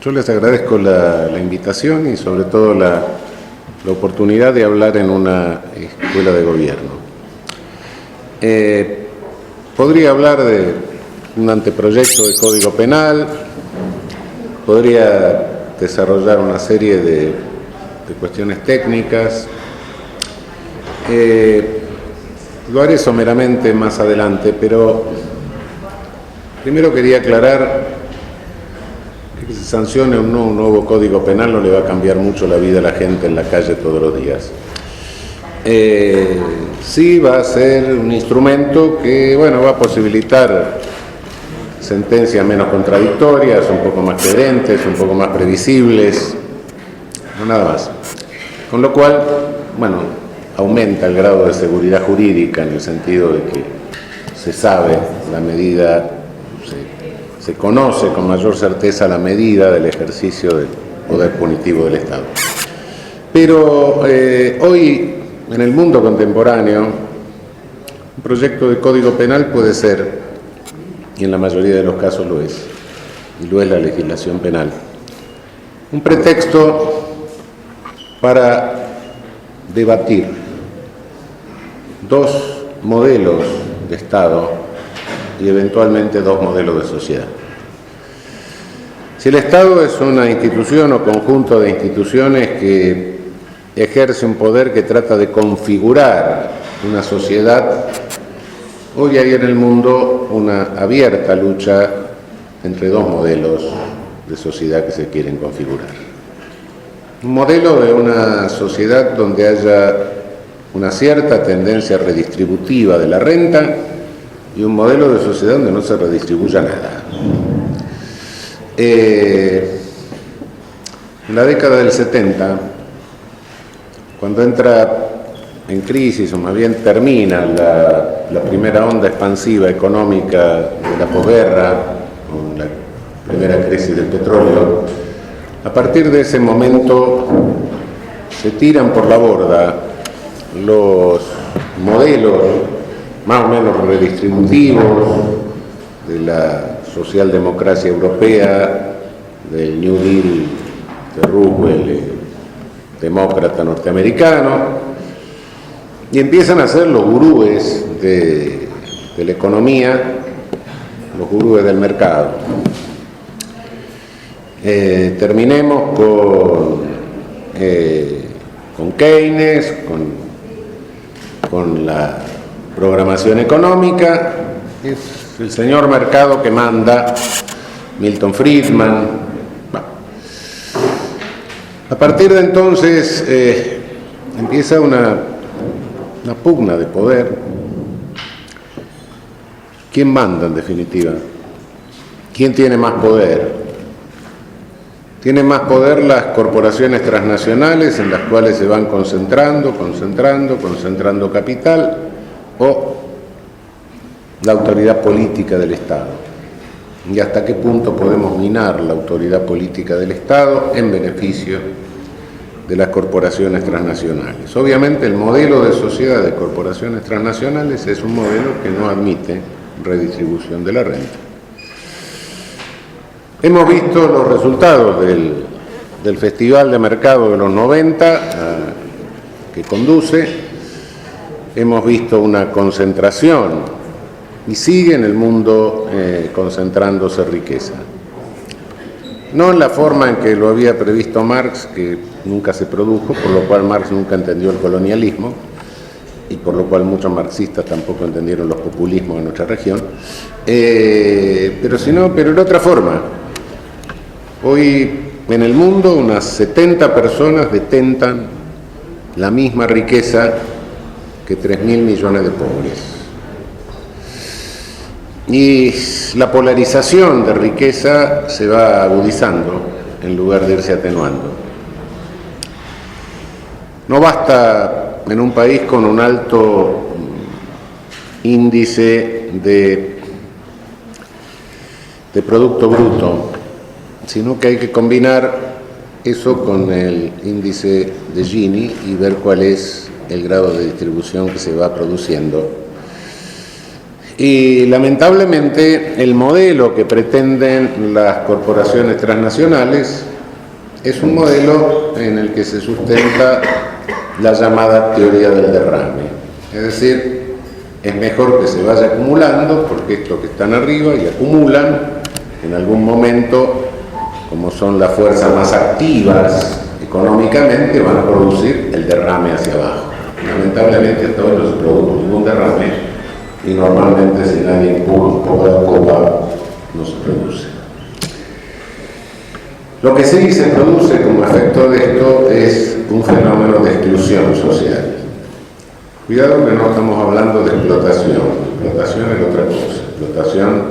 Yo les agradezco la invitación y sobre todo la oportunidad de hablar en una escuela de gobierno. Podría hablar de un anteproyecto de Código Penal, podría desarrollar una serie de cuestiones técnicas. Lo haré someramente más adelante, pero primero quería aclarar que se sancione un nuevo Código Penal no le va a cambiar mucho la vida a la gente en la calle todos los días. Sí va a ser un instrumento que, va a posibilitar sentencias menos contradictorias, un poco más coherentes, un poco más previsibles, no nada más. Con lo cual, aumenta el grado de seguridad jurídica en el sentido de que se sabe la medida, se conoce con mayor certeza la medida del ejercicio del poder punitivo del Estado. Pero hoy, en el mundo contemporáneo, un proyecto de Código Penal puede ser, y en la mayoría de los casos lo es, y lo es la legislación penal, un pretexto para debatir dos modelos de Estado y eventualmente dos modelos de sociedad. Si el Estado es una institución o conjunto de instituciones que ejerce un poder que trata de configurar una sociedad, hoy hay en el mundo una abierta lucha entre dos modelos de sociedad que se quieren configurar. Un modelo de una sociedad donde haya una cierta tendencia redistributiva de la renta y un modelo de sociedad donde no se redistribuya nada. En la década del 70, cuando entra en crisis, o más bien termina la primera onda expansiva económica de la posguerra, con la primera crisis del petróleo, a partir de ese momento se tiran por la borda los modelos más o menos redistributivos de la socialdemocracia europea, del New Deal de Roosevelt, demócrata norteamericano, y empiezan a ser los gurúes de la economía, los gurúes del mercado. Terminemos con Keynes, con la programación económica, es el señor mercado que manda, Milton Friedman. A partir de entonces empieza una pugna de poder. ¿Quién manda en definitiva? ¿Quién tiene más poder? Tienen más poder las corporaciones transnacionales en las cuales se van concentrando capital, o la autoridad política del Estado. ¿Y hasta qué punto podemos minar la autoridad política del Estado en beneficio de las corporaciones transnacionales? Obviamente el modelo de sociedad de corporaciones transnacionales es un modelo que no admite redistribución de la renta. Hemos visto los resultados del Festival de Mercado de los 90 que conduce. Hemos visto una concentración y sigue en el mundo concentrándose riqueza. No en la forma en que lo había previsto Marx, que nunca se produjo, por lo cual Marx nunca entendió el colonialismo y por lo cual muchos marxistas tampoco entendieron los populismos en nuestra región, pero en otra forma. Hoy en el mundo unas 70 personas detentan la misma riqueza que 3.000 millones de pobres. Y la polarización de riqueza se va agudizando en lugar de irse atenuando. No basta en un país con un alto índice de Producto Bruto, sino que hay que combinar eso con el índice de Gini y ver cuál es el grado de distribución que se va produciendo Y lamentablemente el modelo que pretenden las corporaciones transnacionales es un modelo en el que se sustenta la llamada teoría del derrame. Es decir, es mejor que se vaya acumulando, porque estos que están arriba y acumulan, en algún momento, como son las fuerzas más activas económicamente, van a producir el derrame hacia abajo. Lamentablemente hasta ahora no se produjo ningún derrame, y normalmente si nadie empuja un poco la copa, no se produce. Lo que sí se produce como efecto de esto es un fenómeno de exclusión social. Cuidado que no estamos hablando de explotación. Explotación es otra cosa. Explotación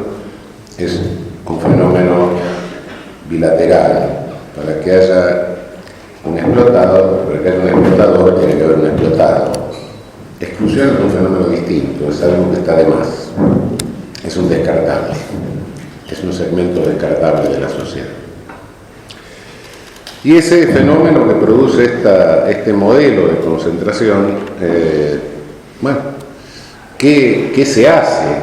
es un fenómeno bilateral. Para que haya un explotado, para que haya un explotador, tiene que haber un explotado. Exclusión es un fenómeno distinto, es algo que está de más. Es un descartable. Es un segmento descartable de la sociedad. Y ese fenómeno que produce este modelo de concentración, bueno, ¿qué se hace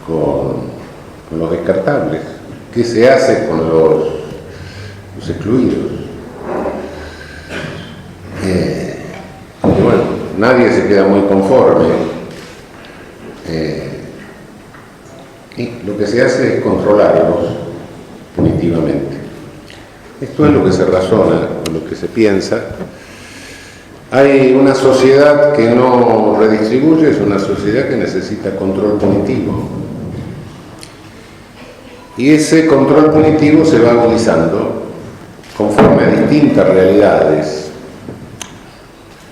con los descartables? ¿Qué se hace con los excluidos? Y bueno, nadie se queda muy conforme. Y lo que se hace es controlarlos punitivamente. Esto es lo que se razona, lo que se piensa. Hay una sociedad que no redistribuye, es una sociedad que necesita control punitivo. Y ese control punitivo se va agudizando conforme a distintas realidades.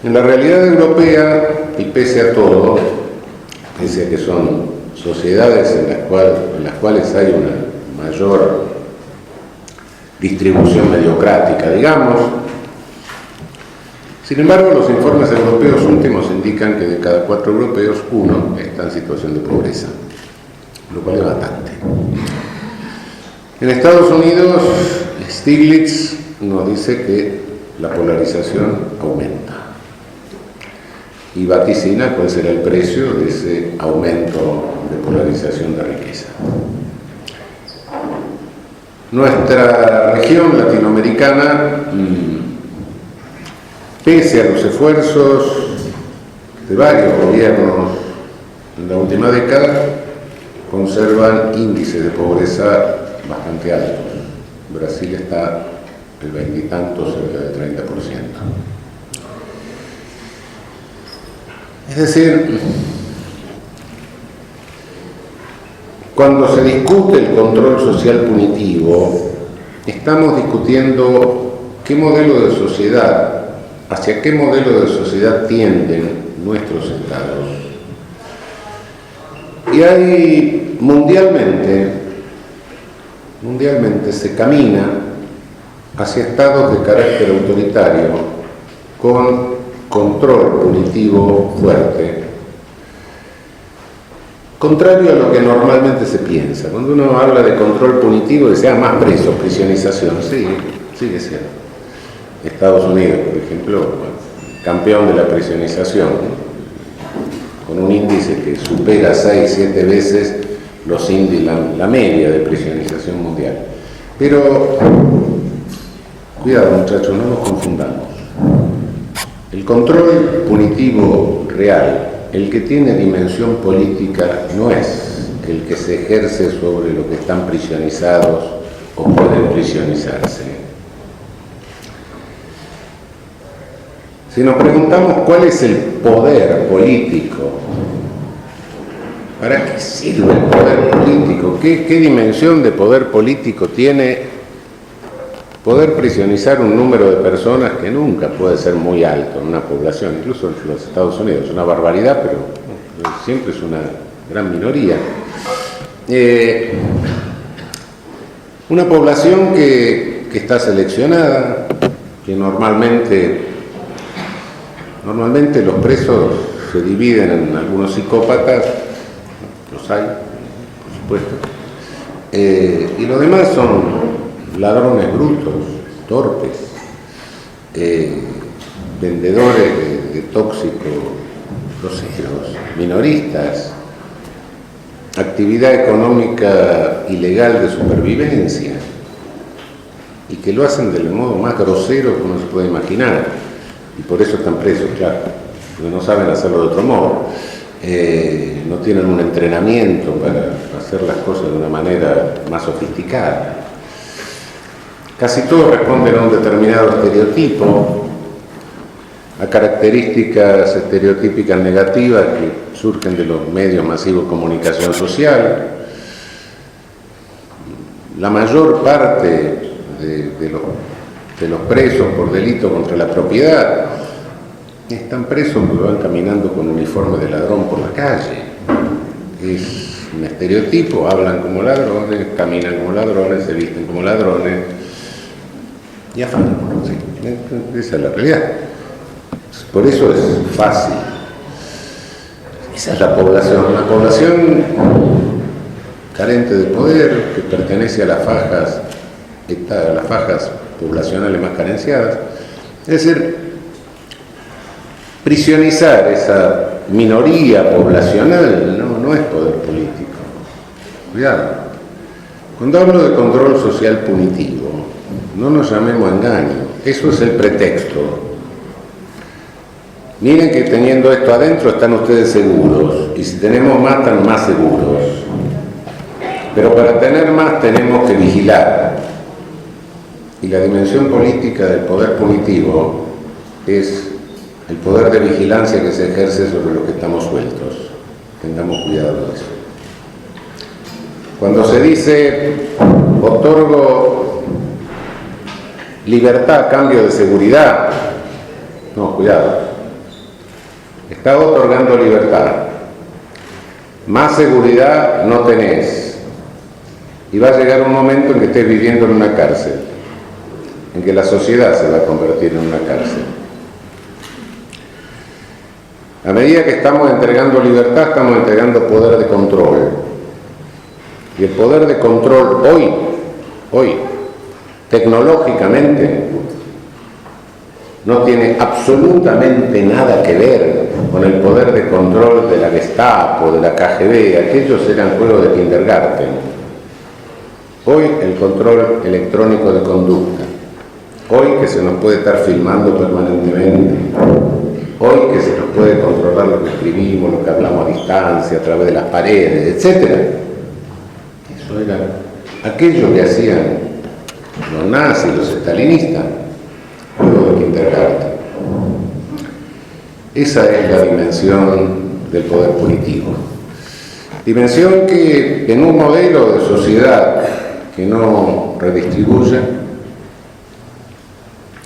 En la realidad europea, y pese a todo, pese a que son sociedades en las cuales hay una mayor distribución mediocrática, digamos. Sin embargo, los informes europeos últimos indican que de cada 4 europeos, 1 está en situación de pobreza, lo cual es bastante. En Estados Unidos, Stiglitz nos dice que la polarización aumenta y vaticina cuál será el precio de ese aumento de polarización de riqueza. Nuestra región latinoamericana, pese a los esfuerzos de varios gobiernos en la última década, conservan índices de pobreza bastante altos. Brasil está el 20 y tanto, cerca del 30%. Es decir, cuando se discute el control social punitivo, estamos discutiendo qué modelo de sociedad, hacia qué modelo de sociedad tienden nuestros estados. Y hay mundialmente se camina hacia estados de carácter autoritario con control punitivo fuerte, contrario a lo que normalmente se piensa. Cuando uno habla de control punitivo, dice, más presos, prisionización. Sí, sigue siendo. Estados Unidos, por ejemplo, campeón de la prisionización, ¿no? Con un índice que supera 6-7 veces los índices, la media de prisionización mundial. Pero, cuidado muchachos, no nos confundamos. El control punitivo real, el que tiene dimensión política, no es el que se ejerce sobre los que están prisionizados o pueden prisionizarse. Si nos preguntamos cuál es el poder político, ¿para qué sirve el poder político? ¿Qué dimensión de poder político tiene poder prisionizar un número de personas que nunca puede ser muy alto en una población? Incluso en los Estados Unidos es una barbaridad, pero siempre es una gran minoría. Una población que está seleccionada, que normalmente los presos se dividen en algunos psicópatas, los hay, por supuesto, y los demás son ladrones brutos, torpes, vendedores de tóxicos, groseros, minoristas, actividad económica ilegal de supervivencia, y que lo hacen del modo más grosero que uno se puede imaginar, y por eso están presos, claro, porque no saben hacerlo de otro modo, no tienen un entrenamiento para hacer las cosas de una manera más sofisticada. Casi todos responden a un determinado estereotipo, a características estereotípicas negativas que surgen de los medios masivos de comunicación social. La mayor parte de los presos por delito contra la propiedad están presos porque van caminando con uniforme de ladrón por la calle. Es un estereotipo, hablan como ladrones, caminan como ladrones, se visten como ladrones y afanan, ¿sí? Esa es la realidad. Por eso es fácil. Esa es la población, una población carente de poder, que pertenece a las fajas poblacionales más carenciadas. Es decir, prisionizar esa minoría poblacional no es poder político. Cuidado. Cuando hablo de control social punitivo, no nos llamemos a engaño, eso es el pretexto. Miren que teniendo esto adentro están ustedes seguros, y si tenemos más, están más seguros. Pero para tener más tenemos que vigilar. Y la dimensión política del poder punitivo es el poder de vigilancia que se ejerce sobre los que estamos sueltos. Tengamos cuidado de eso. Cuando se dice otorgo libertad a cambio de seguridad, no, cuidado. Está otorgando libertad. Más seguridad no tenés. Y va a llegar un momento en que estés viviendo en una cárcel, en que la sociedad se va a convertir en una cárcel. A medida que estamos entregando libertad, estamos entregando poder de control. Y el poder de control hoy, tecnológicamente, no tiene absolutamente nada que ver con el poder de control de la Gestapo, de la KGB. Aquellos eran juegos de kindergarten. Hoy el control electrónico de conducta. Hoy que se nos puede estar filmando permanentemente. Hoy que se nos puede controlar lo que escribimos, lo que hablamos a distancia, a través de las paredes, etc. Eso era aquello que hacían los nazis, los estalinistas. Juego de kindergarten. Esa es la dimensión del poder político. Dimensión que en un modelo de sociedad que no redistribuye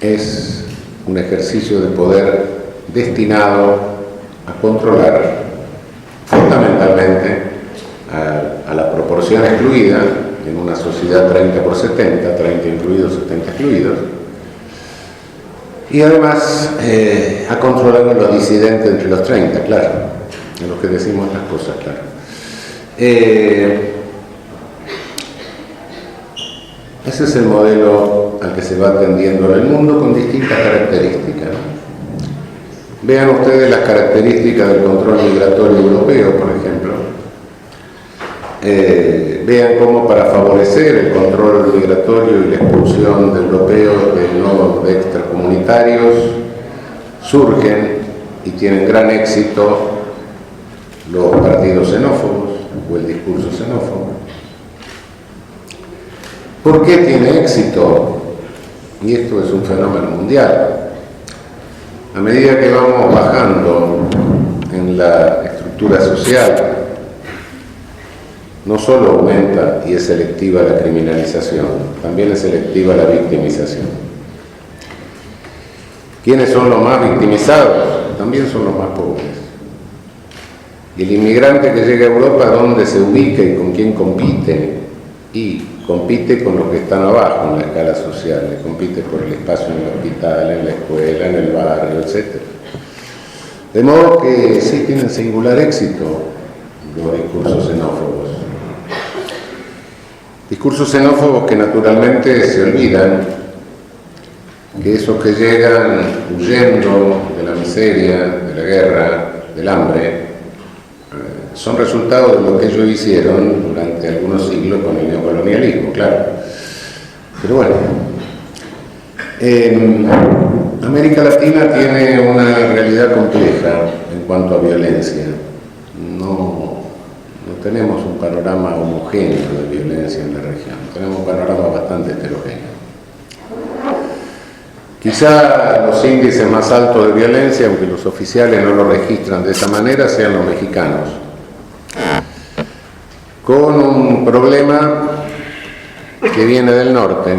es un ejercicio de poder destinado a controlar fundamentalmente a la proporción excluida en una sociedad 30 por 70, 30 incluidos, 70 excluidos. Y además a controlar a los disidentes entre los 30, claro, en los que decimos las cosas, claro. Ese es el modelo al que se va atendiendo en el mundo con distintas características, ¿no? Vean ustedes las características del control migratorio europeo, por ejemplo. Vean cómo para favorecer el control migratorio y la expulsión de europeos de extracomunitarios surgen y tienen gran éxito los partidos xenófobos o el discurso xenófobo. ¿Por qué tiene éxito? Y esto es un fenómeno mundial. A medida que vamos bajando en la estructura social, no solo aumenta y es selectiva la criminalización, también es selectiva la victimización. ¿Quiénes son los más victimizados? También son los más pobres. Y el inmigrante que llega a Europa, ¿dónde se ubica y con quién compite? Y compite con los que están abajo en la escala social, le compite por el espacio en el hospital, en la escuela, en el barrio, etc. De modo que sí tienen singular éxito los discursos xenófobos. Discursos xenófobos que naturalmente se olvidan que esos que llegan huyendo de la miseria, de la guerra, del hambre, son resultado de lo que ellos hicieron durante algunos siglos con el neocolonialismo, claro. Pero bueno, América Latina tiene una realidad compleja en cuanto a violencia. No tenemos un panorama homogéneo de violencia en la región, tenemos un panorama bastante heterogéneo. Quizá los índices más altos de violencia, aunque los oficiales no lo registran de esa manera, sean los mexicanos, con un problema que viene del norte,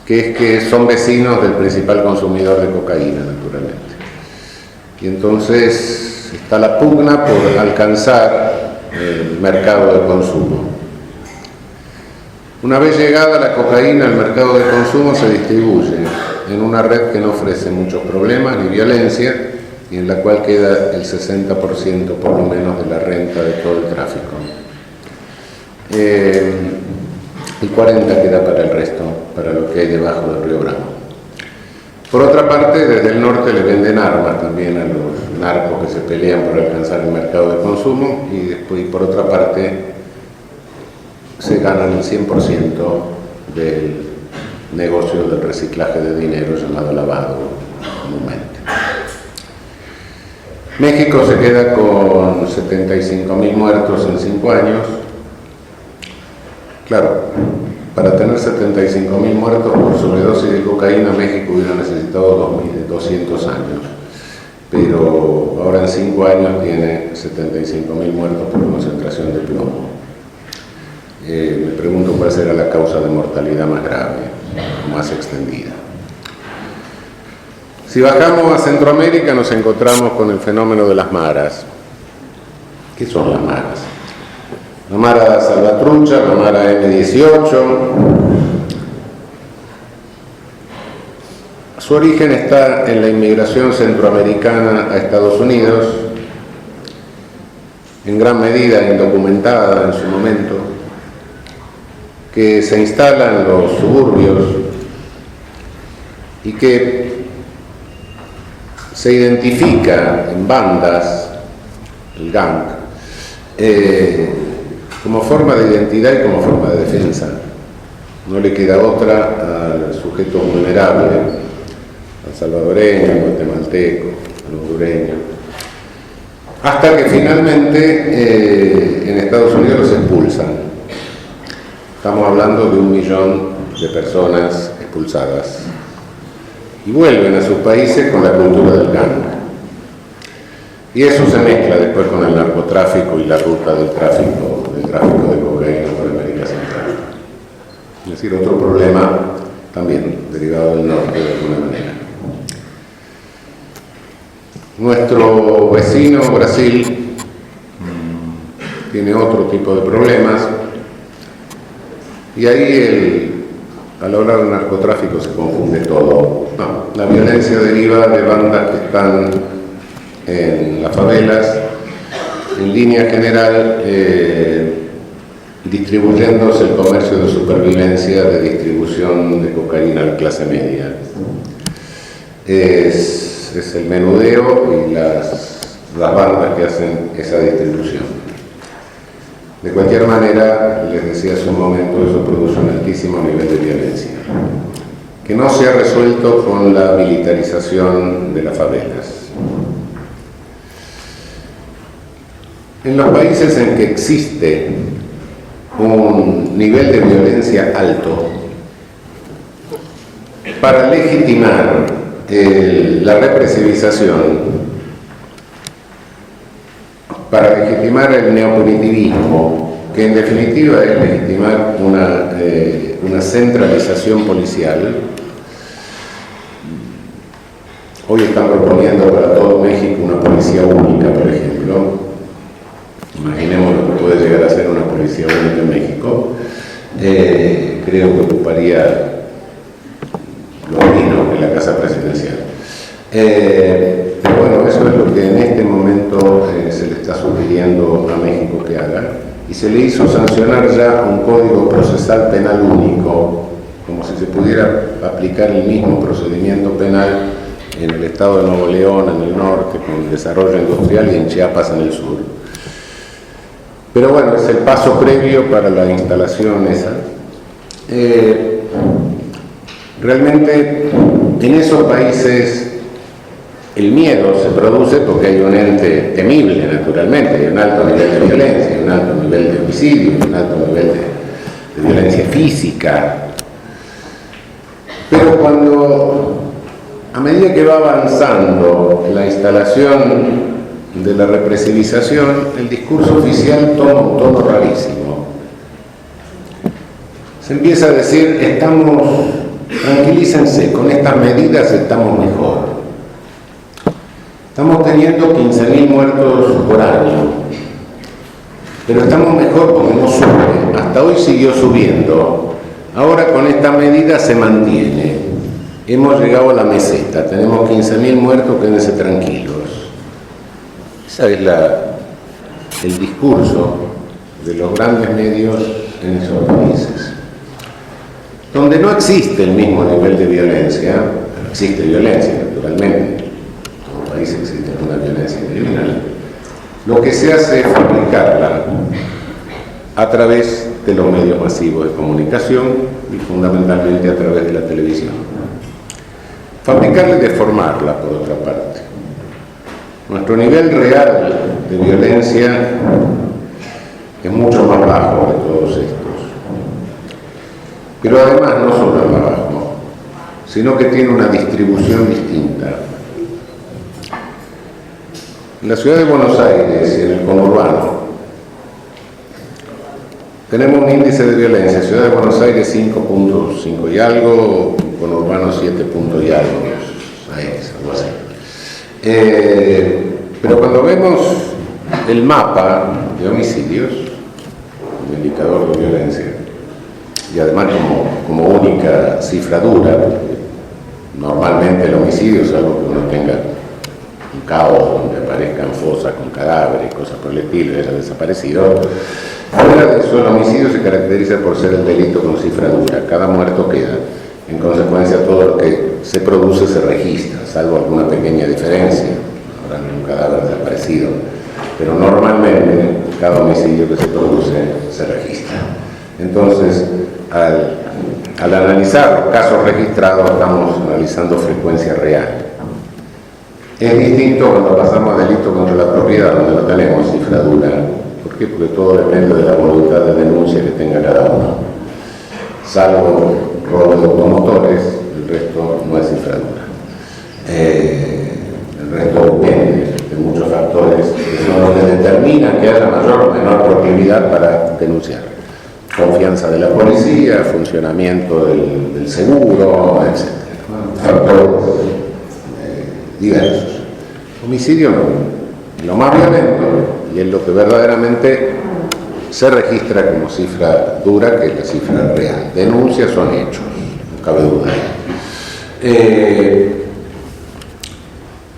que es que son vecinos del principal consumidor de cocaína, naturalmente. Y entonces está la pugna por alcanzar el mercado de consumo. Una vez llegada la cocaína al mercado de consumo, se distribuye en una red que no ofrece muchos problemas ni violencia y en la cual queda el 60% por lo menos de la renta de todo el tráfico. El 40% queda para el resto, para lo que hay debajo del río Bravo. Por otra parte, desde el norte le venden armas también a los narcos que se pelean por alcanzar el mercado de consumo y después, por otra parte, se ganan el 100% del negocio del reciclaje de dinero llamado lavado comúnmente. México se queda con 75.000 muertos en 5 años. Claro, para tener 75.000 muertos por sobredosis de cocaína, México hubiera necesitado 2.200 años. Pero ahora en 5 años tiene 75.000 muertos por concentración de plomo. Me pregunto cuál será la causa de mortalidad más grave, más extendida. Si bajamos a Centroamérica nos encontramos con el fenómeno de las maras. ¿Qué son las maras? La mara salvatrucha, la mara M18. Su origen está en la inmigración centroamericana a Estados Unidos, en gran medida indocumentada en su momento, que se instala en los suburbios y que se identifica en bandas, el gang, como forma de identidad y como forma de defensa. No le queda otra al sujeto vulnerable, al salvadoreño, al guatemalteco, al hondureño, hasta que finalmente en Estados Unidos los expulsan. Estamos hablando de 1 millón de personas expulsadas y vuelven a sus países con la cultura del gang. Y eso se mezcla después con el narcotráfico y la ruta del tráfico de cocaína por América Central. Es decir, otro problema también derivado del norte de alguna manera. Nuestro vecino Brasil tiene otro tipo de problemas y ahí al hablar de narcotráfico se confunde todo. No, la violencia deriva de bandas que están en las favelas, en línea general, distribuyéndose el comercio de supervivencia de distribución de cocaína a la clase media. Es el menudeo y las bandas que hacen esa distribución. De cualquier manera, les decía hace un momento, eso produce un altísimo nivel de violencia, que no se ha resuelto con la militarización de las favelas. En los países en que existe un nivel de violencia alto, para legitimar la represivización, para legitimar el neopunitivismo, que en definitiva es legitimar una centralización policial. Hoy están proponiendo para todo México una policía única, por ejemplo. Imaginemos lo que puede llegar a ser una policía única en México. Creo que ocuparía lo mismo que la Casa Presidencial. Pero bueno, eso es lo que en este momento se le está sugiriendo a México que haga. Y se le hizo sancionar ya un código procesal penal único, como si se pudiera aplicar el mismo procedimiento penal en el estado de Nuevo León, en el norte, con el desarrollo industrial, y en Chiapas, en el sur. Pero bueno, es el paso previo para la instalación esa. Realmente en esos países el miedo se produce porque hay un ente temible, naturalmente, hay un alto nivel de violencia, hay un alto nivel de homicidio, hay un alto nivel de violencia física. Pero cuando, a medida que va avanzando la instalación de la represivización, el discurso oficial toma un tono rarísimo. Se empieza a decir, tranquilícense, con estas medidas estamos mejor. Estamos teniendo 15.000 muertos por año, pero estamos mejor porque no sube. Hasta hoy siguió subiendo. Ahora con esta medida se mantiene. Hemos llegado a la meseta, tenemos 15.000 muertos, quédense tranquilos. Ese es el discurso de los grandes medios en esos países. Donde no existe el mismo nivel de violencia, existe violencia naturalmente, en los países existe una violencia criminal, lo que se hace es fabricarla a través de los medios masivos de comunicación y fundamentalmente a través de la televisión. Fabricarla y deformarla, por otra parte. Nuestro nivel real de violencia es mucho más bajo de todos estos. Pero además no solo es más bajo, sino que tiene una distribución distinta. En la ciudad de Buenos Aires y en el conurbano tenemos un índice de violencia, ciudad de Buenos Aires 5.5 y algo, conurbano 7 puntos y algo, algo así. Pero cuando vemos el mapa de homicidios, el indicador de violencia, y además como única cifra dura, porque normalmente el homicidio es algo que uno tenga un caos donde aparezcan fosas con cadáveres, cosas por el estilo, era desaparecido. Fuera de eso, el homicidio se caracteriza por ser el delito con cifra dura, cada muerto queda. En consecuencia, todo lo que se produce se registra, salvo alguna pequeña diferencia, habrá un cadáver desaparecido, pero normalmente cada homicidio que se produce se registra. Entonces, al analizar los casos registrados, estamos analizando frecuencia real. Es distinto cuando pasamos a delito contra la propiedad, donde no tenemos cifra dura. ¿Por qué? Porque todo depende de la voluntad de denuncia que tenga cada uno. Salvo robo de automotores, el resto no es cifra dura. El resto depende de muchos factores que son los que determinan que haya mayor o menor proclividad para denunciar. Confianza de la policía, funcionamiento del seguro, etc. Factores diversos. Homicidio no. Lo más violento, y es lo que verdaderamente se registra como cifra dura, que es la cifra real. Denuncias son hechos, no cabe duda.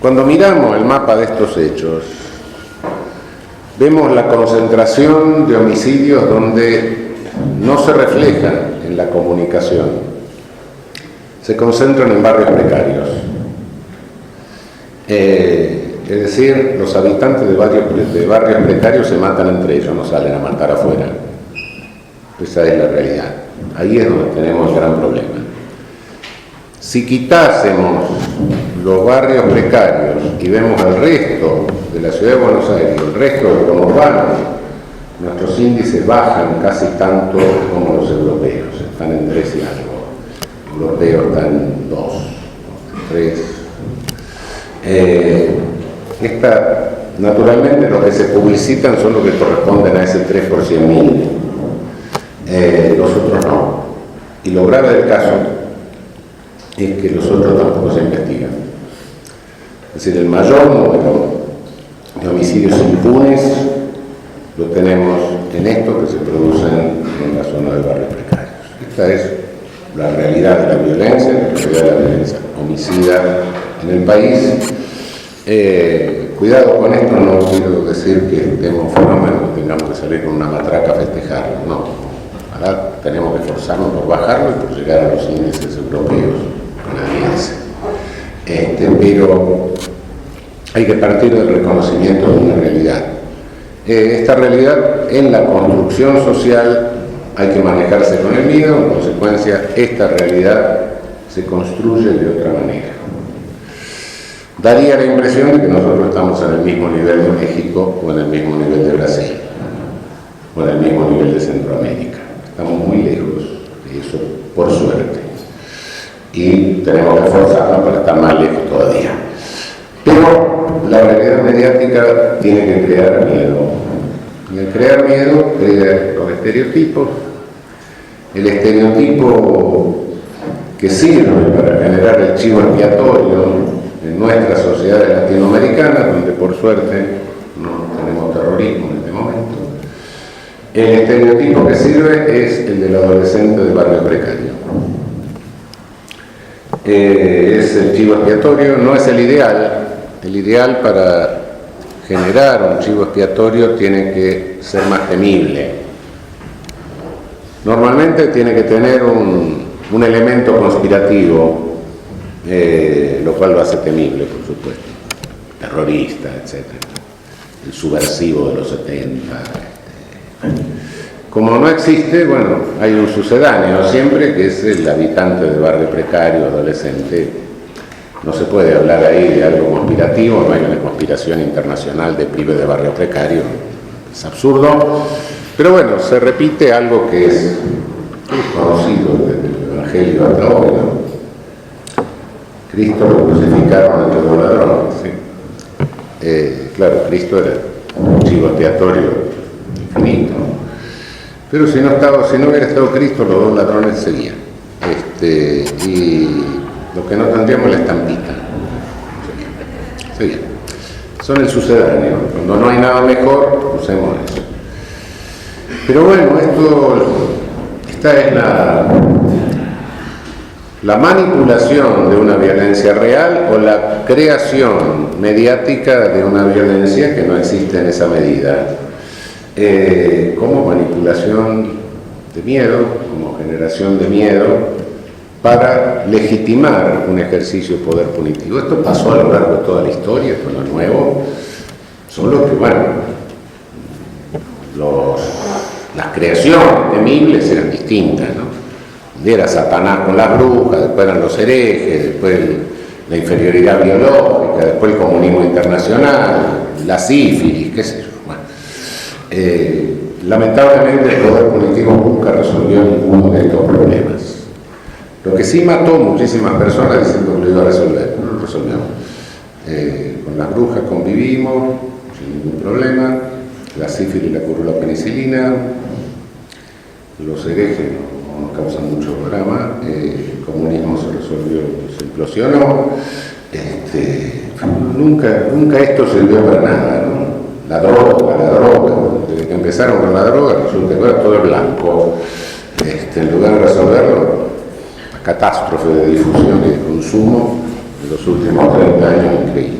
Cuando miramos el mapa de estos hechos, vemos la concentración de homicidios donde no se reflejan en la comunicación, se concentran en barrios precarios. Es decir, los habitantes de barrios precarios se matan entre ellos, no salen a matar afuera. Esa es la realidad. Ahí es donde tenemos el gran problema. Si quitásemos los barrios precarios y vemos el resto de la ciudad de Buenos Aires, el resto del conurbano, nuestros índices bajan casi tanto como los europeos, están en 3 y algo. Europeos están en 2, 3. Naturalmente los que se publicitan son los que corresponden a ese 3 por 100.000. Los otros no. Y lo grave del caso es que los otros tampoco se investigan. Es decir, el mayor número de homicidios impunes lo tenemos en estos que se producen en la zona de barrios precarios. Esta es la realidad de la violencia, la realidad de la violencia homicida en el país. Cuidado con esto, no quiero decir que estemos en fenómeno, que tengamos que salir con una matraca a festejarlo, no. Ahora tenemos que esforzarnos por bajarlo y por llegar a los índices europeos canadienses. Pero hay que partir del reconocimiento de una realidad. Esta realidad en la construcción social hay que manejarse con el miedo, en consecuencia esta realidad se construye de otra manera. Daría la impresión de que nosotros estamos en el mismo nivel de México o en el mismo nivel de Brasil o en el mismo nivel de Centroamérica. Estamos muy lejos de eso, por suerte. Y tenemos que esforzarnos para estar más lejos todavía. Pero la realidad mediática tiene que crear miedo. Y al crear miedo, crea los estereotipos. El estereotipo que sirve para generar el chivo expiatorio en nuestras sociedades latinoamericanas, donde por suerte no tenemos terrorismo en este momento. El estereotipo que sirve es el del adolescente de barrio precario. Es el chivo expiatorio, no es el ideal. El ideal para generar un chivo expiatorio tiene que ser más temible. Normalmente tiene que tener un elemento conspirativo, lo cual lo hace temible, por supuesto. Terrorista, etc. El subversivo de los 70. Como no existe, bueno, hay un sucedáneo siempre, que es el habitante de barrio precario, adolescente. No se puede hablar ahí de algo conspirativo, no hay una conspiración internacional de pibe de barrio precario. Es absurdo. Pero bueno, se repite algo que es conocido desde el Evangelio hasta hoy, ¿no? Cristo lo crucificaron ante los ladrones, ¿sí? Claro, Cristo era un chivo expiatorio infinito. Pero si no hubiera estado Cristo, los dos ladrones seguían. Y lo que no tendríamos la estampita. Seguían. Son el sucedáneo. Cuando no hay nada mejor, usemos eso. Pero bueno, esta es la manipulación de una violencia real o la creación mediática de una violencia que no existe en esa medida. Como manipulación de miedo, como generación de miedo, para legitimar un ejercicio de poder punitivo. Esto pasó a lo largo de toda la historia, esto no es nuevo, solo que, bueno, las creaciones temibles eran distintas, ¿no? Era Satanás con las brujas, después eran los herejes, después la inferioridad biológica, después el comunismo internacional, la sífilis, qué sé yo. Bueno, lamentablemente el poder punitivo nunca resolvió ninguno de estos problemas. Lo que sí mató muchísimas personas diciendo que lo iba a resolver, no lo resolvió. Con las brujas convivimos sin ningún problema, la sífilis, la curó la penicilina, los herejes no causan mucho drama, el comunismo se resolvió, se implosionó, nunca esto sirvió para nada, ¿no? La droga, desde que empezaron con la droga resulta que ahora todo es blanco, en lugar de resolverlo, la catástrofe de difusión y de consumo de los últimos 30 años increíble.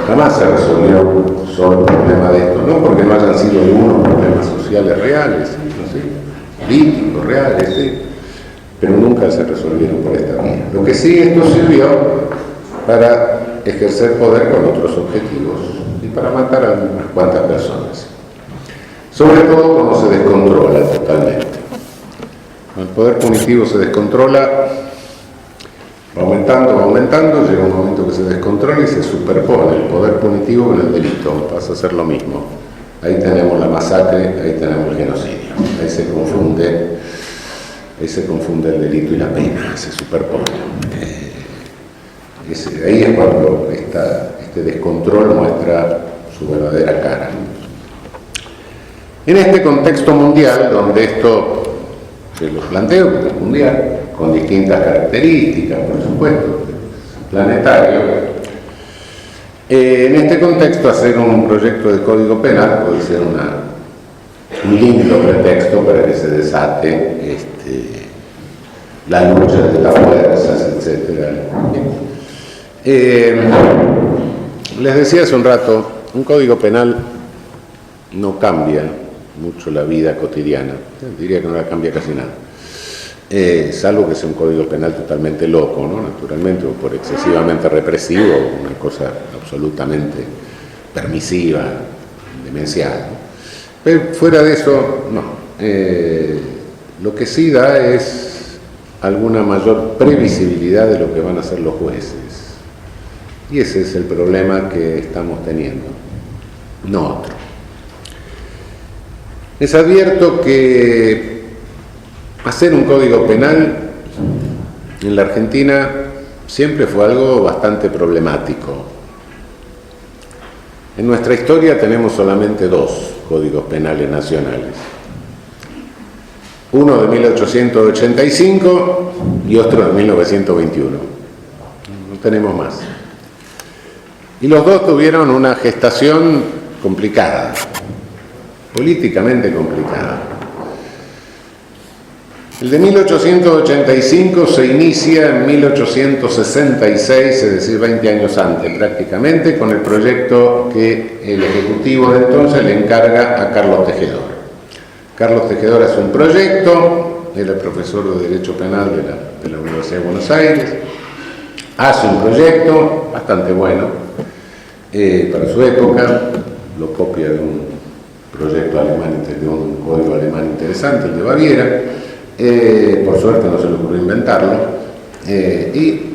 Jamás se resolvió solo el problema de esto, no porque no hayan sido algunos problemas sociales reales, no sé, políticos reales, ¿sí? Pero nunca se resolvieron por esta vía. Lo que sí esto sirvió para ejercer poder con otros objetivos y para matar a unas cuantas personas. Sobre todo cuando se descontrola totalmente. Cuando el poder punitivo se descontrola, va aumentando, llega un momento que se descontrola y se superpone el poder punitivo con el delito, pasa a ser lo mismo. Ahí tenemos la masacre, ahí tenemos el genocidio, ahí se confunde el delito y la pena, se superpone. Ahí es cuando este descontrol muestra su verdadera cara. En este contexto mundial, donde esto se lo planteo, porque es mundial, con distintas características, por supuesto, planetario. En este contexto, hacer un proyecto de código penal puede ser un lindo pretexto para que se desate la lucha de las fuerzas, etc. Les decía hace un rato, un código penal no cambia mucho la vida cotidiana, diría que no la cambia casi nada. Salvo que sea un código penal totalmente loco, ¿no? Naturalmente, o por excesivamente represivo, una cosa absolutamente permisiva, demencial, ¿no? Pero fuera de eso, no. Lo que sí da es alguna mayor previsibilidad de lo que van a hacer los jueces. Y ese es el problema que estamos teniendo, no otro. Les advierto que hacer un código penal en la Argentina siempre fue algo bastante problemático. En nuestra historia tenemos solamente 2 códigos penales nacionales. Uno de 1885 y otro de 1921. No tenemos más. Y los 2 tuvieron una gestación complicada, políticamente complicada. El de 1885 se inicia en 1866, es decir, 20 años antes prácticamente, con el proyecto que el Ejecutivo de entonces le encarga a Carlos Tejedor. Carlos Tejedor hace un proyecto, era profesor de Derecho Penal de la Universidad de Buenos Aires, hace un proyecto bastante bueno para su época, lo copia de un proyecto alemán, de un código alemán interesante, el de Baviera. Por suerte no se le ocurrió inventarlo, y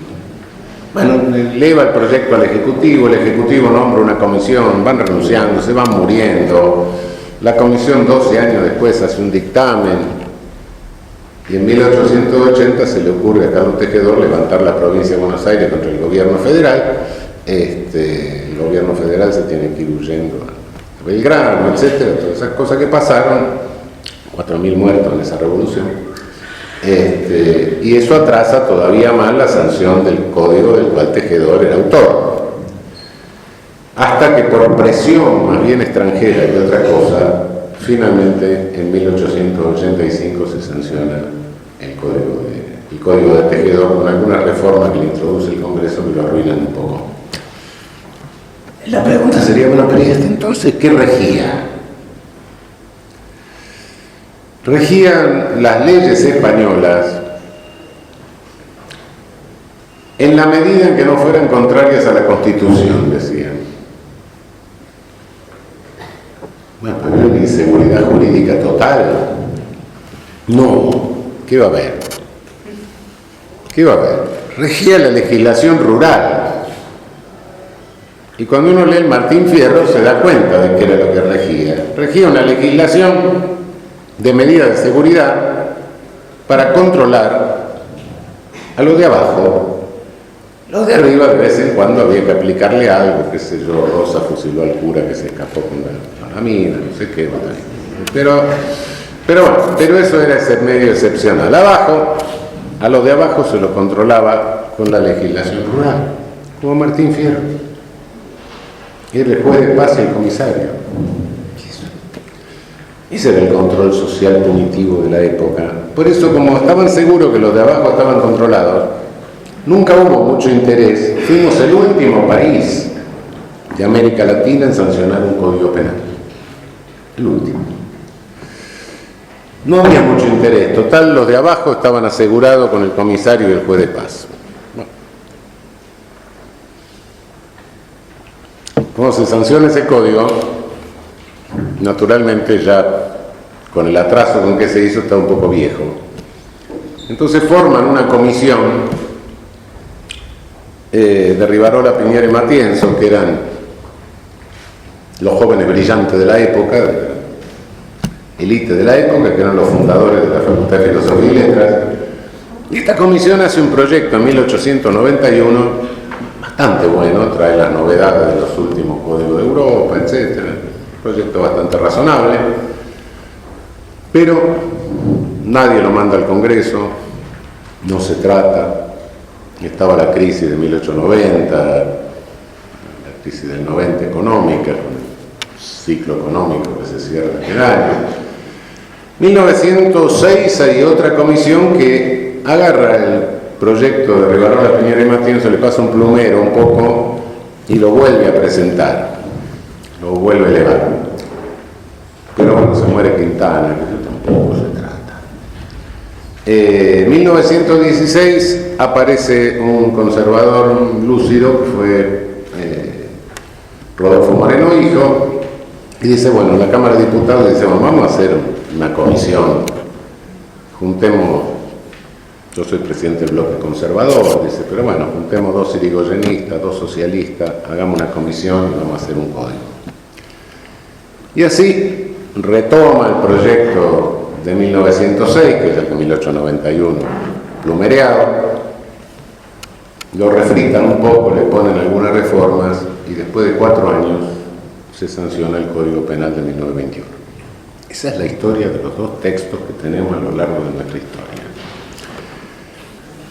bueno, eleva el proyecto al Ejecutivo, el Ejecutivo nombra una comisión, van renunciando, se van muriendo, la comisión 12 años después hace un dictamen, y en 1880 se le ocurre a Carlos Tejedor levantar la provincia de Buenos Aires contra el gobierno federal. El gobierno federal se tiene que ir huyendo a Belgrano, etcétera, todas esas cosas que pasaron, 4.000 muertos en esa revolución. Y eso atrasa todavía más la sanción del código del cual Tejedor era autor. Hasta que por presión más bien extranjera que otra cosa, finalmente en 1885 se sanciona el código de Tejedor con algunas reformas que le introduce el Congreso que lo arruinan un poco. La pregunta sería, bueno, pero ¿y hasta entonces qué regía? Regían las leyes españolas en la medida en que no fueran contrarias a la Constitución, decían. Bueno, pero hay una inseguridad jurídica total. No, ¿qué va a haber? ¿Qué va a haber? Regía la legislación rural. Y cuando uno lee el Martín Fierro se da cuenta de qué era lo que regía. Regía una legislación de medidas de seguridad para controlar a los de abajo. Los de arriba de vez en cuando había que aplicarle algo, qué sé yo, Rosa fusiló al cura que se escapó con la mina, no sé qué. Pero eso era ese medio excepcional. Abajo, a los de abajo se lo controlaba con la legislación rural, como Martín Fierro. Era el juez de paz y el comisario. Ese era el control social punitivo de la época. Por eso, como estaban seguros que los de abajo estaban controlados, nunca hubo mucho interés. Fuimos el último país de América Latina en sancionar un código penal. El último. No había mucho interés. Total, los de abajo estaban asegurados con el comisario y el juez de paz. Como se sanciona ese código, naturalmente ya con el atraso con que se hizo está un poco viejo. Entonces forman una comisión de Rivarola, Piñera y Matienzo, que eran los jóvenes brillantes de la época, de la élite de la época, que eran los fundadores de la Facultad de Filosofía y Letras. Y esta comisión hace un proyecto en 1891 bastante bueno, trae las novedades de los últimos códigos de Europa, etc. Un proyecto bastante razonable, pero nadie lo manda al Congreso, no se trata. Estaba la crisis de 1890, la crisis del 90 económica, con el ciclo económico que se cierra aquel año. 1906 hay otra comisión que agarra el proyecto de Rivarola, Piñera y Matienzo, le pasa un plumero un poco y lo vuelve a presentar, lo vuelve a elevar. Pero bueno, se muere Quintana, que eso tampoco se trata. En 1916 aparece un conservador lúcido que fue Rodolfo Moreno Hijo, Y dice, bueno, la Cámara de Diputados dice, bueno, vamos a hacer una comisión, juntemos, yo soy presidente del bloque conservador, dice, pero bueno, juntemos 2 irigoyenistas, 2 socialistas, hagamos una comisión y vamos a hacer un código. Y así retoma el proyecto de 1906, que es el de 1891, plumereado, lo refritan un poco, le ponen algunas reformas y después de 4 años se sanciona el Código Penal de 1921. Esa es la historia de los 2 textos que tenemos a lo largo de nuestra historia.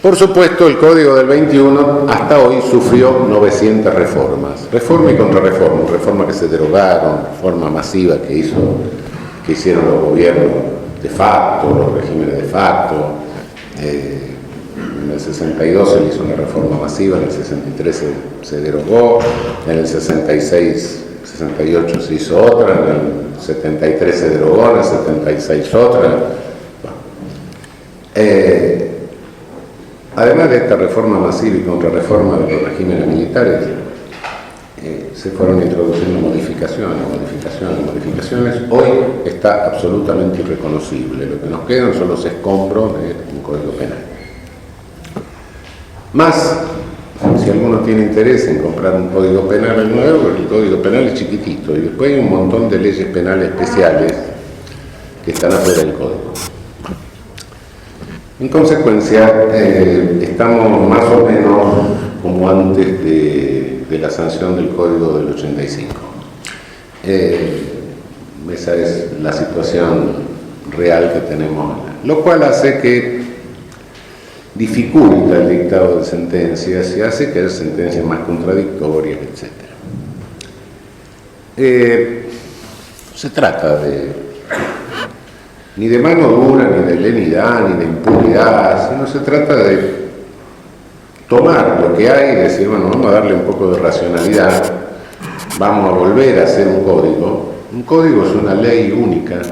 Por supuesto, el Código del 21 hasta hoy sufrió 900 reformas. Reforma y contrarreforma, reformas que se derogaron, reforma masiva que hicieron los gobiernos de facto, los regímenes de facto. En el 62 se hizo una reforma masiva, en el 63 se derogó, en el 68 se hizo otra, en el 73 se derogó, en el 76 otra. Además de esta reforma masiva y contrarreforma de los regímenes militares, se fueron introduciendo modificaciones. Hoy está absolutamente irreconocible. Lo que nos quedan son los escombros de un Código Penal. Más, si alguno tiene interés en comprar un Código Penal nuevo, el Código Penal es chiquitito y después hay un montón de leyes penales especiales que están afuera del Código. En consecuencia, estamos más o menos como antes de la sanción del Código del 85. Esa es la situación real que tenemos, lo cual hace que dificulta el dictado de sentencias y hace que haya sentencias más contradictorias, etc. Se trata ni de mano dura, ni de lenidad, ni de impunidad, sino se trata de tomar lo que hay y decir, bueno, vamos a darle un poco de racionalidad, vamos a volver a hacer un código. Un código es una ley única,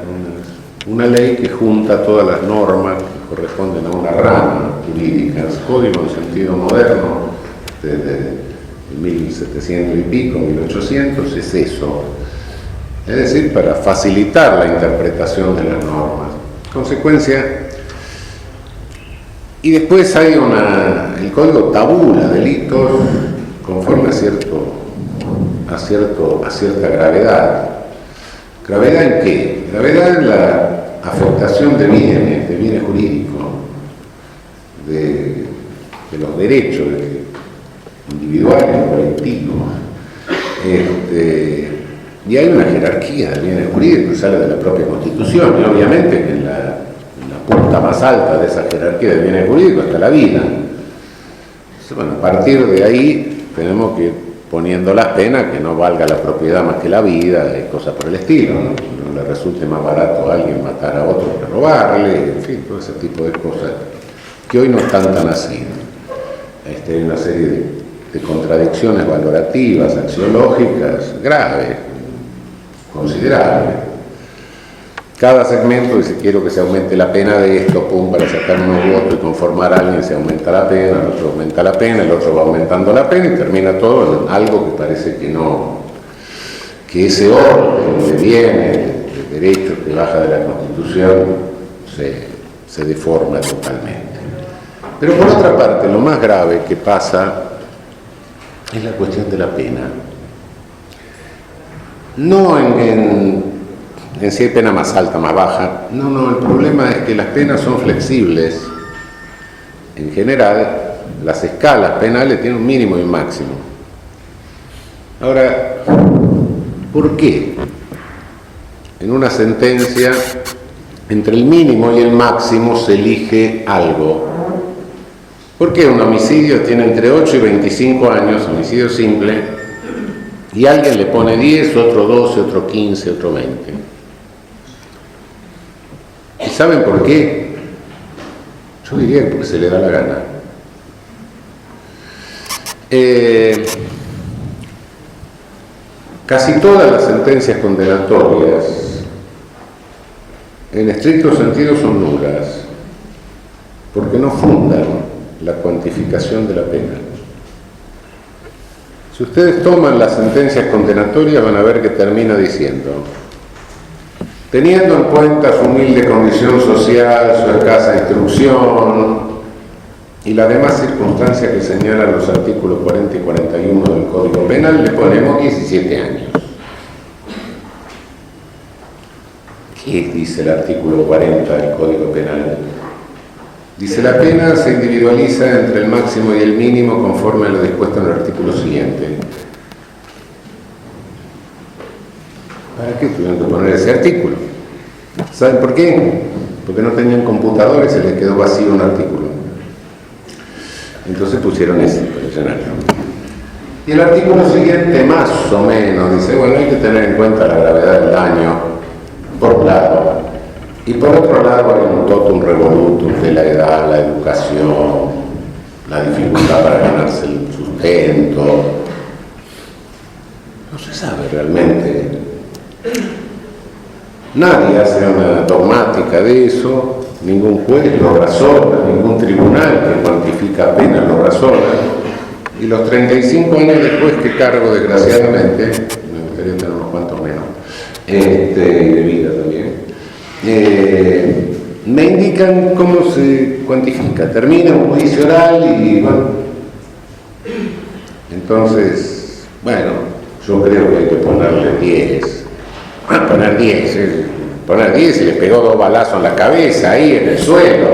una ley que junta todas las normas que corresponden a una rama jurídica. El código en sentido moderno, desde 1700 y pico, 1800, es eso. Es decir, para facilitar la interpretación de las normas. Consecuencia, y después hay el código tabula delitos conforme a cierta gravedad. ¿Gravedad en qué? Gravedad en la afectación de bienes jurídicos, de los derechos individuales y colectivos. Y hay una jerarquía de bienes jurídicos que sale de la propia Constitución, y obviamente que en la punta más alta de esa jerarquía de bienes jurídicos está la vida. Entonces, bueno, a partir de ahí tenemos que ir poniendo las penas que no valga la propiedad más que la vida y cosas por el estilo, ¿no? No le resulte más barato a alguien matar a otro que robarle, en fin, todo ese tipo de cosas que hoy no están tan así. Hay una serie de contradicciones valorativas, axiológicas, graves, considerables. Cada segmento dice, quiero que se aumente la pena de esto, pum, para sacar unos votos y conformar a alguien, se aumenta la pena, el otro aumenta la pena, el otro va aumentando la pena y termina todo en algo que parece que ese orden de bienes, de derechos que baja de la Constitución se deforma totalmente. Pero por otra parte, lo más grave que pasa es la cuestión de la pena. No en si hay pena más alta, más baja. No, el problema es que las penas son flexibles. En general, las escalas penales tienen un mínimo y un máximo. Ahora, ¿por qué? En una sentencia, entre el mínimo y el máximo se elige algo. ¿Por qué un homicidio tiene entre 8 y 25 años, homicidio simple, y alguien le pone 10, otro 12, otro 15, otro 20? ¿Y saben por qué? Yo diría que porque se le da la gana. Casi todas las sentencias condenatorias, en estricto sentido, son nulas, porque no fundan la cuantificación de la pena. Si Si ustedes toman las sentencias condenatorias van a ver que termina diciendo: teniendo en cuenta su humilde condición social, su escasa instrucción y las demás circunstancias que señalan los artículos 40 y 41 del Código Penal, le ponemos 17 años. ¿Qué dice el artículo 40 del Código Penal? Dice: la pena se individualiza entre el máximo y el mínimo conforme a lo dispuesto en el artículo siguiente. ¿Para qué tuvieron que poner ese artículo? ¿Saben por qué? Porque no tenían computadores y se les quedó vacío un artículo. Entonces pusieron ese para llenarlo. Y el artículo siguiente, más o menos, dice: bueno, hay que tener en cuenta la gravedad del daño, por un lado, y por otro lado hay un totum revolutum de la edad, la educación, la dificultad para ganarse el sustento. No se sabe realmente. Nadie hace una dogmática de eso, ningún juez lo razona, ningún tribunal que cuantifica penas lo razona. Y los 35 años después que cargo, desgraciadamente, me gustaría tener unos cuantos menos, y de vida también, me indican cómo se cuantifica. Termina un juicio oral y bueno, entonces, bueno, yo creo que hay que ponerle 10. Poner 10 y le pegó 2 balazos en la cabeza ahí en el suelo.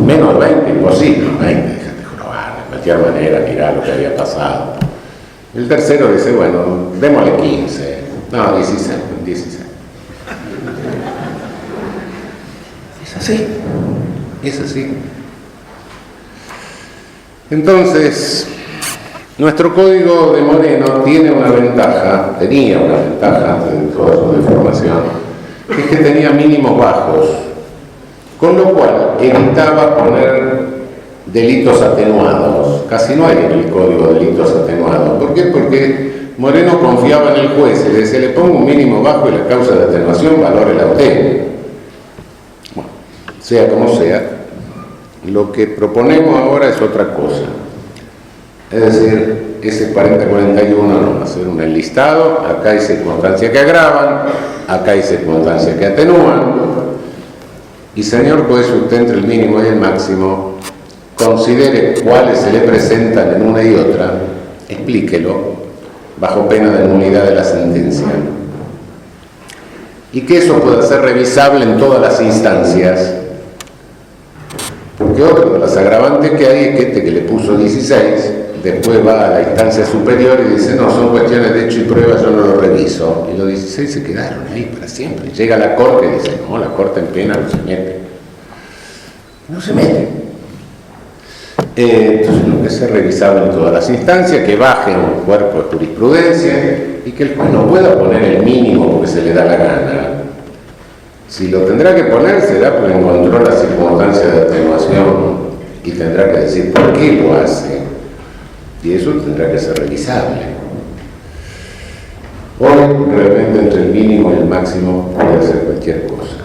Menos 20, imposible. 20, déjate jorobar, de cualquier manera, mirá lo que había pasado. El tercero dice: bueno, démosle 15. No, 16. Es así. Entonces, nuestro código de Moreno tenía una ventaja antes de toda su deformación, que es que tenía mínimos bajos, con lo cual evitaba poner delitos atenuados. Casi no hay en el código delitos atenuados. ¿Por qué? Porque Moreno confiaba en el juez y le decía: le pongo un mínimo bajo y la causa de atenuación valórela usted. Bueno, sea como sea, lo que proponemos ahora es otra cosa. Es decir, ese 40-41 no va a ser un enlistado. Acá hay circunstancias que agravan, acá hay circunstancias que atenúan. Y señor juez, usted entre el mínimo y el máximo considere cuáles se le presentan en una y otra, explíquelo, bajo pena de nulidad de la sentencia. Y que eso pueda ser revisable en todas las instancias. Porque otra de las agravantes que hay es que este que le puso 16, después va a la instancia superior y dice: no, son cuestiones de hecho y prueba, yo no lo reviso. Y los 16 se quedaron ahí para siempre. Llega a la corte y dice: no, la corte en pena no se mete. No se mete. Entonces, lo que es revisable en todas las instancias, que baje un cuerpo de jurisprudencia y que el juez no pueda poner el mínimo porque se le da la gana. Si lo tendrá que poner, será porque encontró la circunstancia de atenuación y tendrá que decir por qué lo hace. Y eso tendrá que ser revisable. Hoy, realmente, entre el mínimo y el máximo puede hacer cualquier cosa.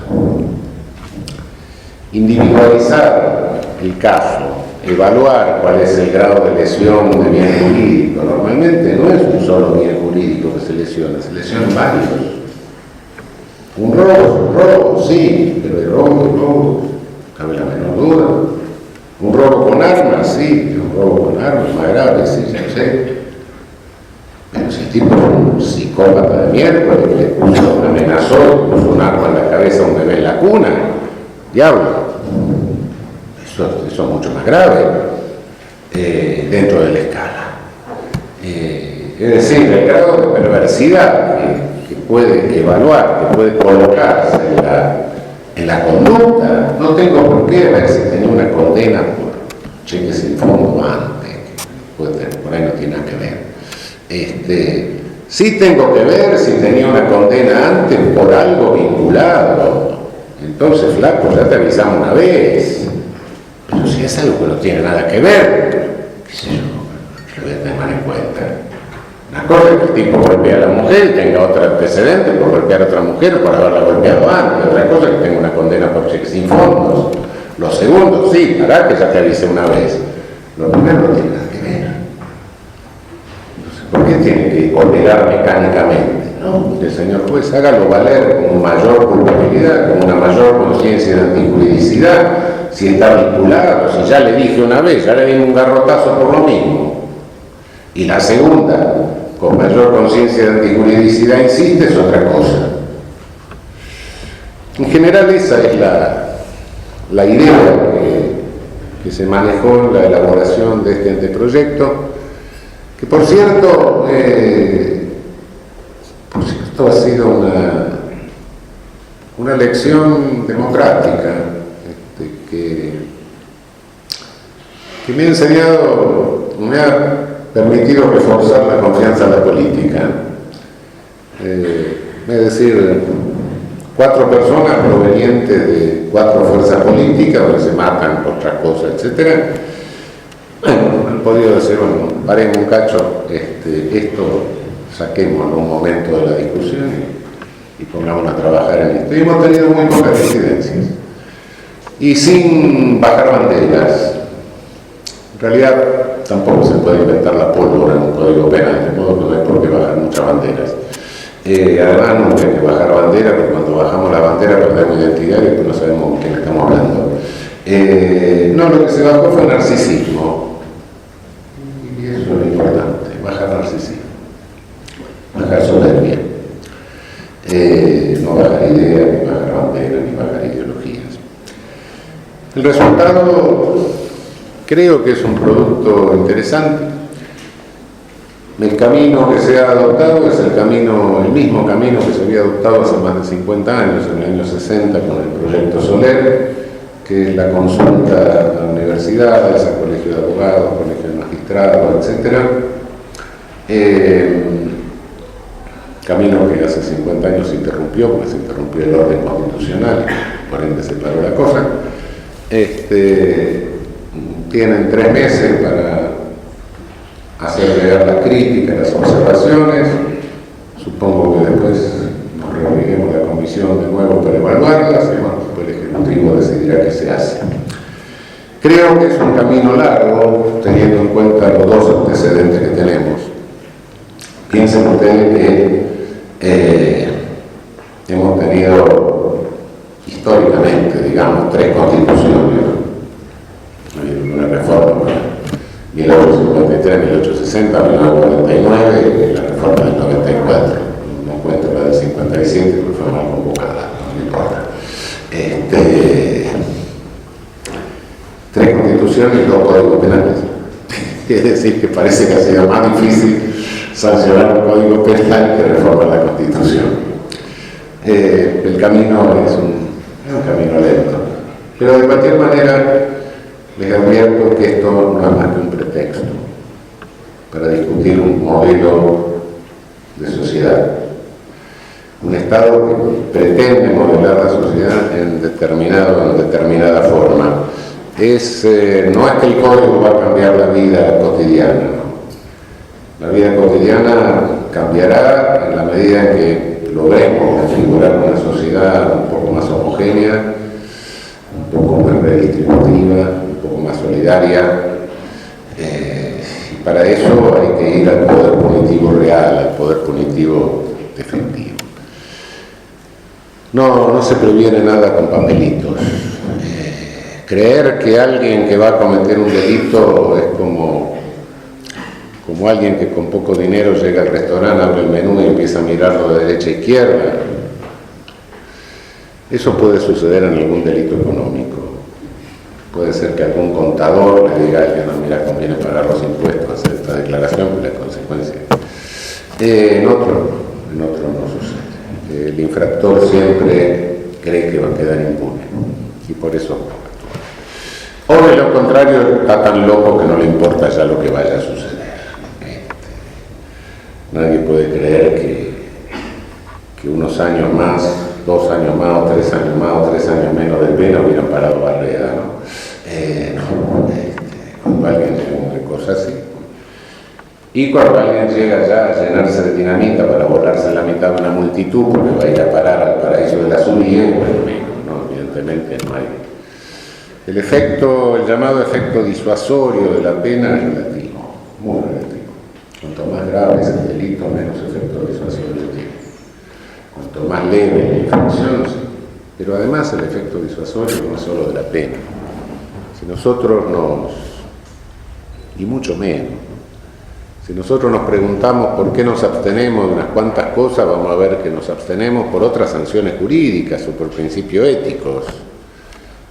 Individualizar el caso, evaluar cuál es el grado de lesión de bien jurídico. Normalmente no es un solo bien jurídico que se lesionan varios. Un robo, sí, pero el robo, cabe la menor duda. Un robo con armas, sí, un robo con armas, más grave, sí, ya lo sé. Pero si el tipo es un psicópata de miércoles que le puso, amenazó, puso un arma en la cabeza a un bebé en la cuna, diablo, eso es mucho más grave dentro de la escala. Es decir, el grado de perversidad que puede evaluar, que puede colocarse en la conducta. No tengo por qué ver si tenía una condena por cheque sin fondo antes, que puede tener, por ahí no tiene nada que ver. Sí tengo que ver si tenía una condena antes por algo vinculado. Entonces, flaco, ya te avisamos una vez. Pero si es algo que no tiene nada que ver, qué sé yo, lo voy a tener en cuenta. Una cosa es que el tipo golpea a la mujer, tenga otro antecedente por golpear a otra mujer o por haberla golpeado antes. Otra cosa es que tenga una condena por cheque sin fondos. Lo segundo, sí, hará que ya te avise una vez. Lo primero no tiene nada que ver. operar mecánicamente, ¿no? El señor juez hágalo valer con mayor culpabilidad, con una mayor conciencia de antijuridicidad, si está vinculado, si ya le dije una vez, ya le di un garrotazo por lo mismo. Y la segunda, con mayor conciencia de antijuridicidad, insiste, es otra cosa. En general esa es la idea que se manejó en la elaboración de este anteproyecto, que por cierto ha sido una lección democrática que me ha enseñado, me ha permitido reforzar la confianza en la política. Es decir, 4 personas provenientes de 4 fuerzas políticas, donde se matan por otras cosas, etc. Bueno, han podido decir, bueno, paremos un cacho, esto saquemos en un momento de la discusión y pongámonos a trabajar en esto. Y hemos tenido muy pocas disidencias. Y sin bajar banderas. En realidad tampoco se puede inventar la pólvora en un código penal, de modo que no hay por qué bajar muchas banderas. Además no hay que bajar bandera, porque cuando bajamos la bandera perdemos identidad y después no sabemos con quién estamos hablando. No, lo que se bajó fue narcisismo. Y eso es lo importante, bajar narcisismo. Bajar soberbia. No bajar ideas, ni bajar banderas, ni bajar ideologías. El resultado creo que es un producto interesante. El camino que se ha adoptado es el mismo camino que se había adoptado hace más de 50 años, en el año 60, con el proyecto Soler, que es la consulta a universidades, a colegios de abogados, colegios de magistrados, etc. Camino que hace 50 años se interrumpió, porque se interrumpió el orden constitucional, por ende se paró la cosa. Tienen 3 meses para hacer llegar las críticas, las observaciones. Supongo que después nos reuniremos la comisión de nuevo para evaluarlas y bueno, después el Ejecutivo decidirá qué se hace. Creo que es un camino largo, teniendo en cuenta los 2 antecedentes que tenemos. Piensen ustedes que hemos tenido históricamente, digamos, 3 constituciones. Una reforma para 1853, 1860, 1949 y la reforma del 94. No encuentro la del 57 porque fue mal convocada, no importa. 3 constituciones y 2 códigos penales. Es decir, que parece que ha sido más difícil sancionar un código penal que reformar la Constitución. El camino es un camino lento. Pero de cualquier manera, les advierto que esto no es más que un pretexto para discutir un modelo de sociedad. Un Estado que pretende modelar la sociedad en determinada forma. No es que el código va a cambiar la vida cotidiana, ¿no? La vida cotidiana cambiará en la medida en que logremos configurar una sociedad un poco más homogénea, un poco más redistributiva, un poco más solidaria. Y para eso hay que ir al poder punitivo real, al poder punitivo efectivo. No se previene nada con papelitos. Creer que alguien que va a cometer un delito es como alguien que con poco dinero llega al restaurante, abre el menú y empieza a mirarlo de derecha a izquierda. Eso puede suceder en algún delito económico. Puede ser que algún contador le diga a alguien, no, mira, conviene pagar los impuestos, hacer esta declaración, pero la consecuencia. En otro no sucede. El infractor siempre cree que va a quedar impune y por eso actúa. O de lo contrario, está tan loco que no le importa ya lo que vaya a suceder. Nadie puede creer que unos años más, 2 años más, o 3 años más, o 3 años menos de pena hubieran parado Barreda, ¿no? Cuando alguien llega a una cosa así. Y cuando alguien llega ya a llenarse de dinamita para volarse en la mitad de una multitud porque va a ir a parar al paraíso de la subida, bueno, no, evidentemente no hay. El llamado efecto disuasorio de la pena es relativo, muy relativo. Con cuanto más grave es el delito, menos efecto disuasorio tiene. Cuanto más leve la infracción, pero además el efecto disuasorio no es solo de la pena. Si nosotros y mucho menos, si nosotros nos preguntamos por qué nos abstenemos de unas cuantas cosas, vamos a ver que nos abstenemos por otras sanciones jurídicas o por principios éticos.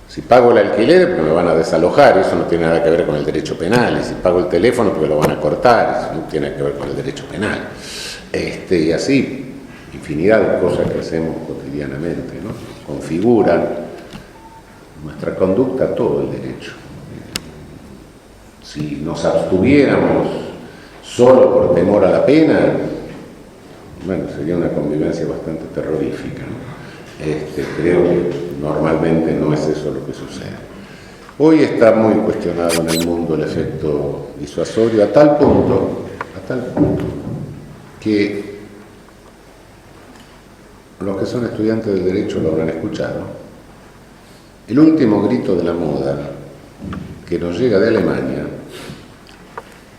Si pago el alquiler, porque me van a desalojar, eso no tiene nada que ver con el derecho penal. Y si pago el teléfono, porque lo van a cortar, eso no tiene que ver con el derecho penal. Y así, infinidad de cosas que hacemos cotidianamente, ¿no? Configuran nuestra conducta todo el derecho. Si nos abstuviéramos solo por temor a la pena, bueno, sería una convivencia bastante terrorífica, ¿no? Creo que normalmente no es eso lo que sucede. Hoy está muy cuestionado en el mundo el efecto disuasorio a tal punto que los que son estudiantes del derecho lo habrán escuchado. El último grito de la moda que nos llega de Alemania,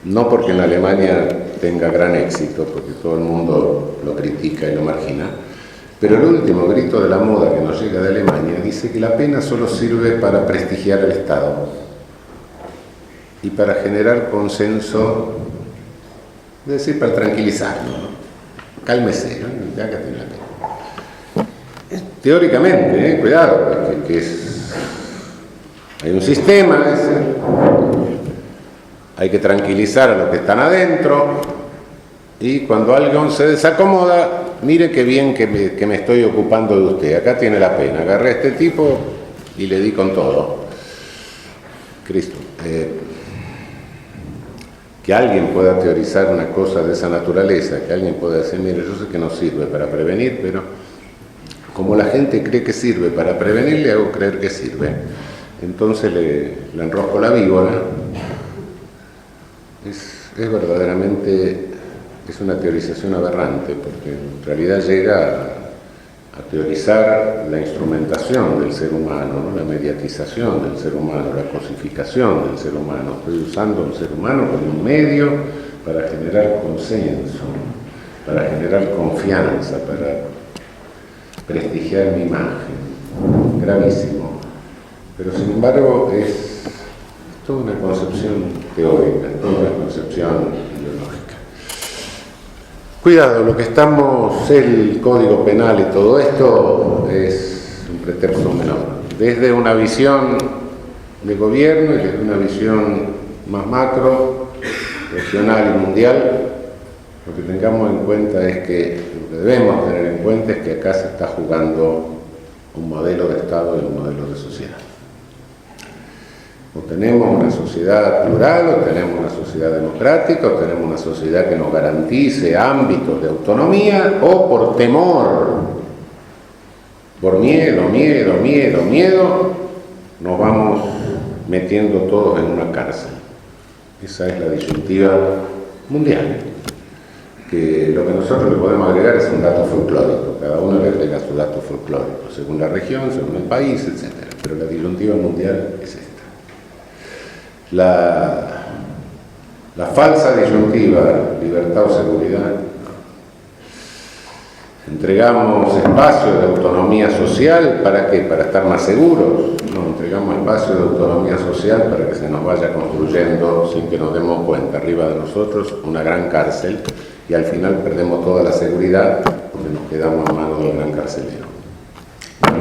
no porque en Alemania tenga gran éxito, porque todo el mundo lo critica y lo margina, pero el último grito de la moda que nos llega de Alemania dice que la pena solo sirve para prestigiar al Estado y para generar consenso, es decir, para tranquilizarnos, ¿no? Cálmese, ¿no? Ya que tiene la pena. Teóricamente, cuidado, hay un sistema, hay que tranquilizar a los que están adentro, y cuando alguien se desacomoda, mire qué bien que me estoy ocupando de usted, acá tiene la pena, agarré a este tipo y le di con todo. Cristo, que alguien pueda teorizar una cosa de esa naturaleza, que alguien pueda decir, mire, yo sé que no sirve para prevenir, pero como la gente cree que sirve para prevenir, le hago creer que sirve. Entonces le enrosco la víbora. Es verdaderamente, es una teorización aberrante, porque en realidad llega a teorizar la instrumentación del ser humano, ¿no? La mediatización del ser humano, la cosificación del ser humano. Estoy usando al ser humano como un medio para generar consenso, para generar confianza, para prestigiar mi imagen. Gravísimo. Pero sin embargo es toda una concepción teórica, toda una concepción ideológica. Cuidado, lo que estamos, el Código Penal y todo esto es un pretexto menor. Desde una visión de gobierno y desde una visión más macro, regional y mundial, lo que tengamos en cuenta es que, lo que debemos tener en cuenta es que acá se está jugando un modelo de Estado y un modelo de sociedad. O tenemos una sociedad plural, o tenemos una sociedad democrática, o tenemos una sociedad que nos garantice ámbitos de autonomía, o por temor, por miedo, nos vamos metiendo todos en una cárcel. Esa es la disyuntiva mundial, que lo que nosotros le podemos agregar es un dato folclórico, cada uno le agrega su dato folclórico, según la región, según el país, etc. Pero la disyuntiva mundial es esta. La falsa disyuntiva, libertad o seguridad, entregamos espacio de autonomía social, ¿para qué? Para estar más seguros. No, entregamos espacio de autonomía social para que se nos vaya construyendo, sin que nos demos cuenta, arriba de nosotros, una gran cárcel, y al final perdemos toda la seguridad porque nos quedamos a manos del gran carcelero. Bueno,